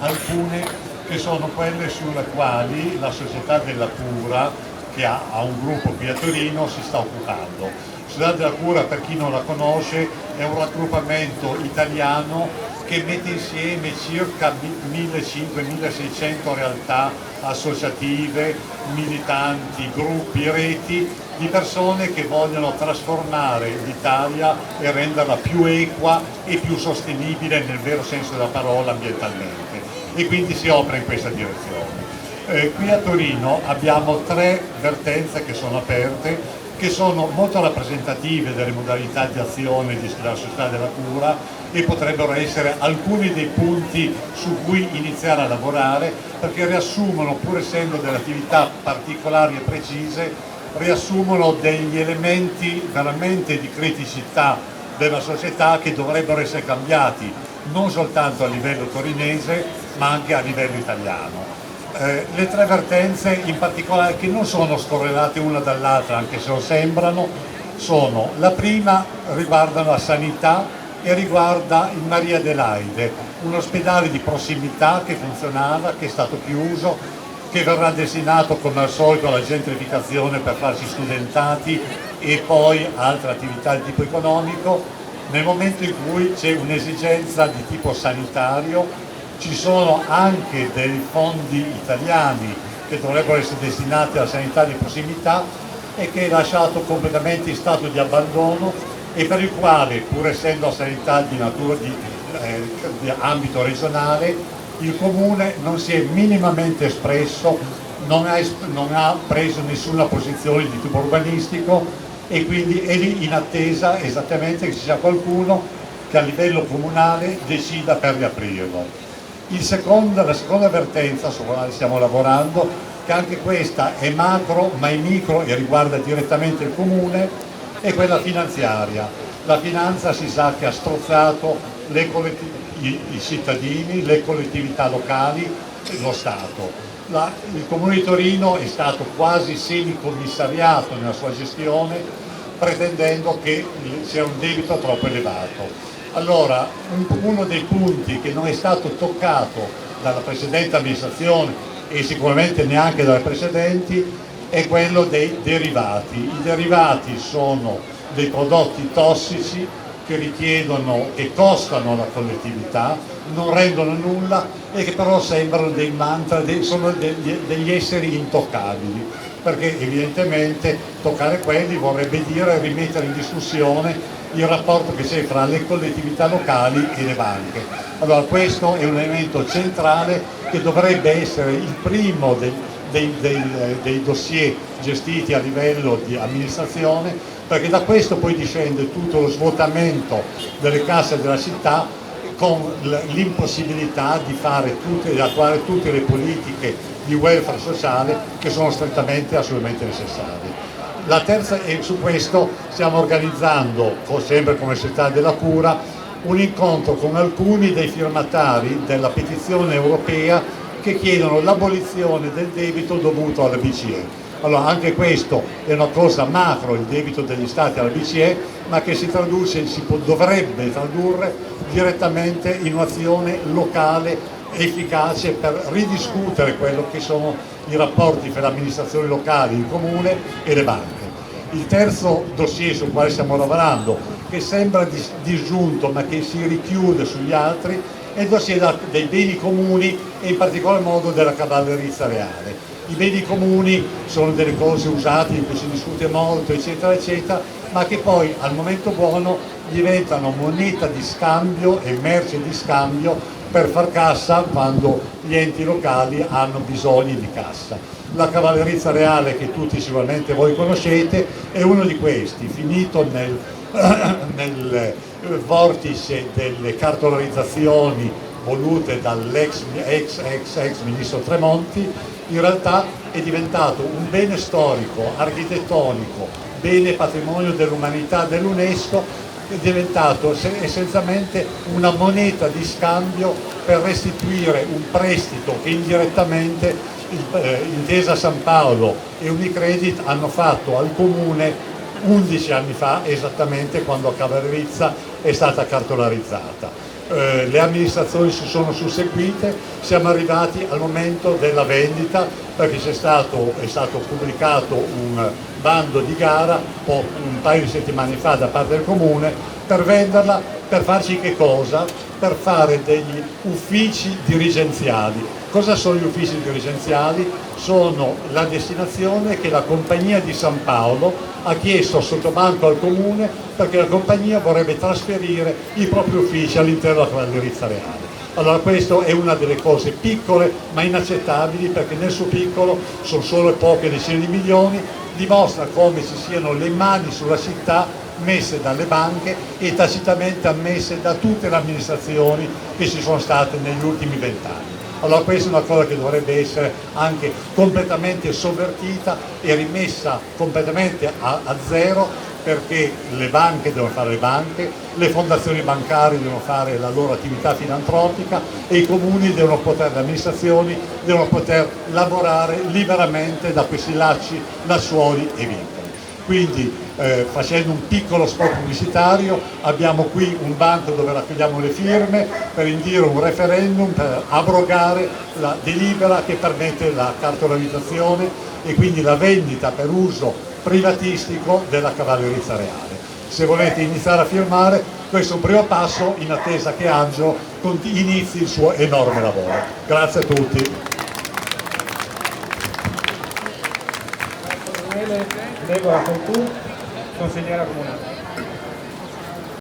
alcune che sono quelle sulle quali la Società della Cura, che ha un gruppo qui a Torino, si sta occupando. La Società della Cura, per chi non la conosce, è un raggruppamento italiano che mette insieme circa 1500-1600 realtà associative, militanti, gruppi, reti di persone che vogliono trasformare l'Italia e renderla più equa e più sostenibile nel vero senso della parola ambientalmente, e quindi si opera in questa direzione. Qui a Torino abbiamo 3 vertenze che sono aperte, che sono molto rappresentative delle modalità di azione della Società della Cura e potrebbero essere alcuni dei punti su cui iniziare a lavorare, perché riassumono, pur essendo delle attività particolari e precise, riassumono degli elementi veramente di criticità della società che dovrebbero essere cambiati non soltanto a livello torinese ma anche a livello italiano. Le 3 vertenze in particolare, che non sono scorrelate una dall'altra anche se lo sembrano, sono: la prima riguarda la sanità e riguarda il Maria Adelaide, un ospedale di prossimità che funzionava, che è stato chiuso, che verrà destinato come al solito alla gentrificazione per farsi studentati e poi altre attività di tipo economico. Nel momento in cui c'è un'esigenza di tipo sanitario, ci sono anche dei fondi italiani che dovrebbero essere destinati alla sanità di prossimità e che è lasciato completamente in stato di abbandono, e per il quale, pur essendo sanità di natura di ambito regionale, il Comune non si è minimamente espresso, non ha preso nessuna posizione di tipo urbanistico, e quindi è lì in attesa esattamente che ci sia qualcuno che a livello comunale decida per riaprirlo. La seconda vertenza sulla quale stiamo lavorando, che anche questa è macro ma è micro e riguarda direttamente il Comune, è quella finanziaria. La finanza si sa che ha strozzato i cittadini, le collettività locali, lo Stato. Il Comune di Torino è stato quasi semicommissariato nella sua gestione, pretendendo che sia un debito troppo elevato. Allora, uno dei punti che non è stato toccato dalla precedente amministrazione e sicuramente neanche dalle precedenti è quello dei derivati. I derivati sono dei prodotti tossici che richiedono, che costano alla collettività, non rendono nulla e che però sembrano dei mantra, sono degli esseri intoccabili, perché evidentemente toccare quelli vorrebbe dire rimettere in discussione il rapporto che c'è fra le collettività locali e le banche. Allora questo è un elemento centrale che dovrebbe essere il primo dei dossier gestiti a livello di amministrazione, perché da questo poi discende tutto lo svuotamento delle casse della città, con l'impossibilità di attuare tutte le politiche di welfare sociale che sono strettamente assolutamente necessarie. La terza, e su questo stiamo organizzando, sempre come Società della Cura, un incontro con alcuni dei firmatari della petizione europea che chiedono l'abolizione del debito dovuto alla BCE. Allora anche questo è una cosa macro, il debito degli Stati alla BCE, ma che dovrebbe tradurre direttamente in un'azione locale efficace per ridiscutere quello che sono i rapporti fra le amministrazioni locali, il Comune e le banche. Il terzo dossier sul quale stiamo lavorando, che sembra disgiunto ma che si richiude sugli altri, è il dossier dei beni comuni e in particolar modo della cavallerizza reale. I beni comuni sono delle cose usate di cui si discute molto, eccetera, eccetera, ma che poi al momento buono diventano moneta di scambio e merce di scambio per far cassa quando gli enti locali hanno bisogni di cassa. La cavallerizza reale, che tutti sicuramente voi conoscete, è uno di questi, finito nel vortice delle cartolarizzazioni volute dall'ex ministro Tremonti. In realtà è diventato un bene storico, architettonico, bene patrimonio dell'umanità dell'UNESCO, è diventato essenzialmente una moneta di scambio per restituire un prestito che indirettamente Intesa San Paolo e Unicredit hanno fatto al Comune 11 anni fa, esattamente quando Cavallerizza è stata cartolarizzata. le amministrazioni si sono susseguite, siamo arrivati al momento della vendita, perché è stato pubblicato un bando di gara un paio di settimane fa da parte del Comune per venderla, per farci che cosa? Per fare degli uffici dirigenziali. Cosa sono gli uffici dirigenziali? Sono la destinazione che la Compagnia di San Paolo ha chiesto sottobanco al Comune, perché la compagnia vorrebbe trasferire i propri uffici all'interno della Cavallerizza Reale. Allora questo è una delle cose piccole ma inaccettabili, perché nel suo piccolo sono solo poche decine di milioni, dimostra come ci siano le mani sulla città messe dalle banche e tacitamente ammesse da tutte le amministrazioni che ci sono state negli ultimi 20 anni. Allora questa è una cosa che dovrebbe essere anche completamente sovvertita e rimessa completamente a zero, perché le banche devono fare le banche, le fondazioni bancarie devono fare la loro attività filantropica e i comuni devono poter, le amministrazioni devono poter lavorare liberamente da questi lacciuoli e vincoli. Quindi facendo un piccolo spot pubblicitario, abbiamo qui un banco dove raccogliamo le firme per indire un referendum per abrogare la delibera che permette la cartolarizzazione e quindi la vendita per uso privatistico della Cavallerizza Reale. Se volete iniziare a firmare, questo è un primo passo in attesa che Angelo inizi il suo enorme lavoro. Grazie a tutti. Deborah Fortù, consigliera comunale.